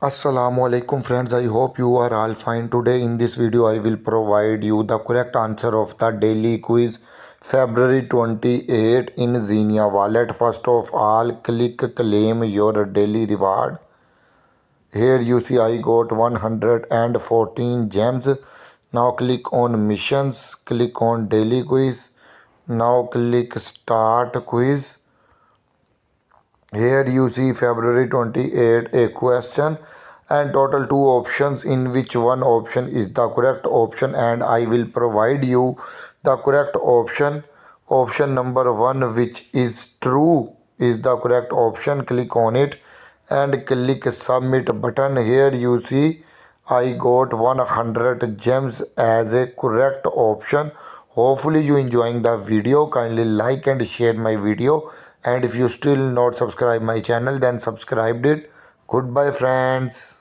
Assalamu alaikum friends, I hope you are all fine. Today in this video I will provide you the correct answer of the daily quiz February 28 in XENEA Wallet. First of all, click claim your daily reward. Here you see I got 114 gems. Now click on missions, click on daily quiz. Now click start quiz. Here you see February 28 a question and total two options in which one option is the correct option, and I will provide you the correct option. Option number 1, which is true, is the correct option. Click on it and click submit button. Here you see I got 100 gems as a correct option. Hopefully you enjoying the video. Kindly like and share my video, and if you still not subscribe my channel then subscribe it. Goodbye friends.